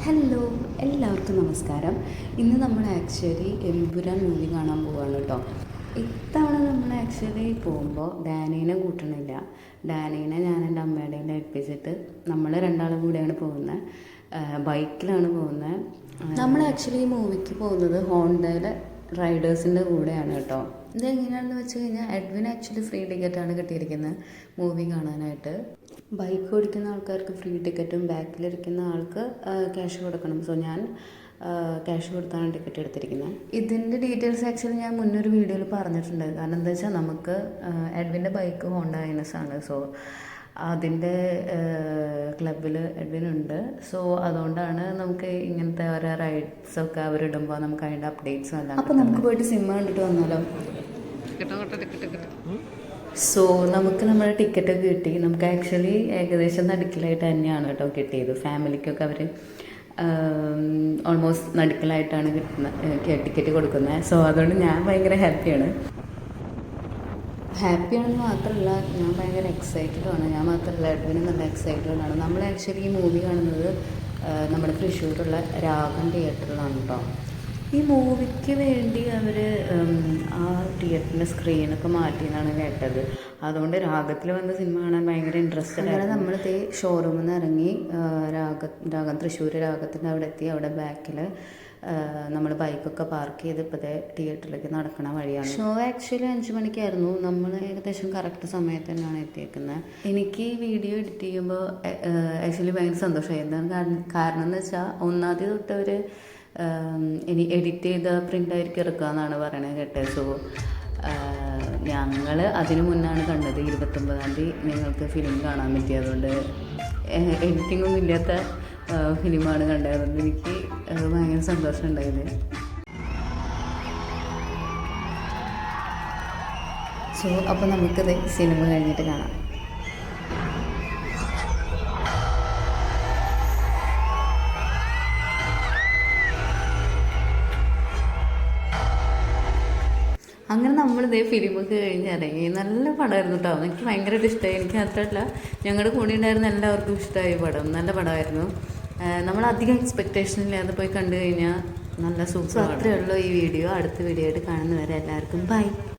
Hello, എല്ലാവർക്കും നമസ്കാരം. ഇന്ന് നമ്മൾ ആക്ച്വലി എമ്പുരാൻ മൂവി കാണാൻ പോവാണ് കേട്ടോ. ഇത്തവണ നമ്മൾ ആക്ച്വലി പോകുമ്പോൾ ഡാനീനെ കൂട്ടണില്ല. ഡാനീനെ ഞാൻ എൻ്റെ അമ്മയുടെ ഏൽപ്പിച്ചിട്ട് നമ്മൾ രണ്ടാളും കൂടെയാണ് പോകുന്നത്. ബൈക്കിലാണ് പോകുന്നത്. നമ്മൾ ആക്ച്വലി ഈ മൂവിക്ക് പോകുന്നത് ഹോണ്ടയിലെ റൈഡേഴ്സിൻ്റെ കൂടെയാണ് കേട്ടോ. ഇതെങ്ങനെയാണെന്ന് വെച്ച് കഴിഞ്ഞാൽ എഡ്വിൻ ആക്ച്വലി ഫ്രീ ടിക്കറ്റാണ് കിട്ടിയിരിക്കുന്നത് മൂവി കാണാനായിട്ട്. ബൈക്ക് ഓടിക്കുന്ന ആൾക്കാർക്ക് ഫ്രീ ടിക്കറ്റും ബാക്കിലിരിക്കുന്ന ആൾക്ക് ക്യാഷ് കൊടുക്കണം. സോ ഞാൻ ക്യാഷ് കൊടുത്താണ് ടിക്കറ്റ് എടുത്തിരിക്കുന്നത്. ഇതിൻ്റെ ഡീറ്റെയിൽസ് ആക്ച്വലി ഞാൻ മുന്നൊരു വീഡിയോയിൽ പറഞ്ഞിട്ടുണ്ട്. കാരണം എന്താ വെച്ചാൽ നമുക്ക് എഡ്വിൻ്റെ ബൈക്ക് ഹോണ്ട ഐനസ് ആണ്. സോ അതിൻ്റെ ക്ലബിൽ എഡ്വിനുണ്ട്. സോ അതുകൊണ്ടാണ് നമുക്ക് ഇങ്ങനത്തെ ഓരോ റൈഡ്സൊക്കെ അവരിടുമ്പോൾ നമുക്ക് അതിൻ്റെ അപ്ഡേറ്റ്സും എല്ലാം. അപ്പോൾ നമുക്ക് പോയിട്ട് സിനിമ കണ്ടിട്ട് വന്നാലോ? സോ നമുക്ക് നമ്മുടെ ടിക്കറ്റൊക്കെ കിട്ടി. നമുക്ക് ആക്ച്വലി ഏകദേശം നടുക്കിലായിട്ട് തന്നെയാണ് കേട്ടോ കിട്ടിയത്. ഫാമിലിക്കൊക്കെ അവർ ഓൾമോസ്റ്റ് നടുക്കിലായിട്ടാണ് ടിക്കറ്റ് കൊടുക്കുന്നത്. സോ അതുകൊണ്ട് ഞാൻ ഭയങ്കര ഹാപ്പിയാണെന്ന് മാത്രമല്ല, ഞാൻ ഭയങ്കര എക്സൈറ്റഡാണ്. ഞാൻ മാത്രമല്ല, എഡ്വിനും നല്ല എക്സൈറ്റഡാണ്. നമ്മൾ ആക്ച്വലി ഈ മൂവി കാണുന്നത് നമ്മുടെ തൃശ്ശൂരുള്ള രാഗം തിയേറ്ററിലാണ് കേട്ടോ. ഈ മൂവിക്ക് വേണ്ടി അവർ ആ തിയേറ്ററിൻ്റെ സ്ക്രീനൊക്കെ മാറ്റിയെന്നാണ് കേട്ടത്. അതുകൊണ്ട് രാഗത്തിൽ വന്ന സിനിമ കാണാൻ ഭയങ്കര ഇൻട്രസ്റ്റഡ് ആണ്. നമ്മളിത് ഷോറൂമിൽ നിന്ന് ഇറങ്ങി രാഗം തൃശ്ശൂർ രാഗത്തിൻ്റെ അവിടെ എത്തി. അവിടെ ബാക്കിൽ നമ്മൾ ബൈക്കൊക്കെ പാർക്ക് ചെയ്ത് ഇപ്പോഴത്തെ തിയേറ്ററിലേക്ക് നടക്കണ വഴിയാണ്. Show actually 5 മണിക്കായിരുന്നു. നമ്മൾ ഏകദേശം കറക്റ്റ് സമയത്ത് തന്നെയാണ് എത്തിയേക്കുന്നത്. എനിക്ക് ഈ വീഡിയോ എഡിറ്റ് ചെയ്യുമ്പോൾ ആക്ച്വലി ഭയങ്കര സന്തോഷമായി. എന്താണ് കാരണം എന്ന് വെച്ചാൽ ഒന്നാമത് തൊട്ടവർ ഇനി എഡിറ്റ് ചെയ്ത പ്രിൻ്റായിരിക്കും ഇറക്കുക എന്നാണ് പറയണത് കേട്ടത്. സോ ഞങ്ങൾ അതിനു മുന്നാണ് കണ്ടത്. 29-ാം തീയതി ഞങ്ങൾക്ക് ഫിലിം കാണാൻ പറ്റി. അതുകൊണ്ട് എഡിറ്റിംഗ് ഒന്നും ഇല്ലാത്ത ഫിലിമാണ് കണ്ടത്. അതുകൊണ്ട് എനിക്ക് ഭയങ്കര സന്തോഷം ഉണ്ടായത്. സോ അപ്പോൾ നമുക്കത് സിനിമ കഴിഞ്ഞിട്ട് കാണാം. അങ്ങനെ നമ്മളിതേ ഫിലിമൊക്കെ കഴിഞ്ഞ് ഇറങ്ങി. നല്ല പടമായിരുന്നു കേട്ടോ. എനിക്ക് ഭയങ്കരമായിട്ട് ഇഷ്ടമായി. എനിക്ക് മാത്രമല്ല, ഞങ്ങളുടെ കൂടെ ഉണ്ടായിരുന്ന എല്ലാവർക്കും ഇഷ്ടമായ പടം. നല്ല പടമായിരുന്നു. നമ്മളധികം എക്സ്പെക്റ്റേഷൻ ഇല്ലാതെ പോയി കണ്ടു കഴിഞ്ഞാൽ നല്ല സൂപ്പർ. അത്രയേ ഉള്ളൂ ഈ വീഡിയോ. അടുത്ത വീഡിയോ ആയിട്ട് കാണുന്നവരെ എല്ലാവർക്കും ബൈ.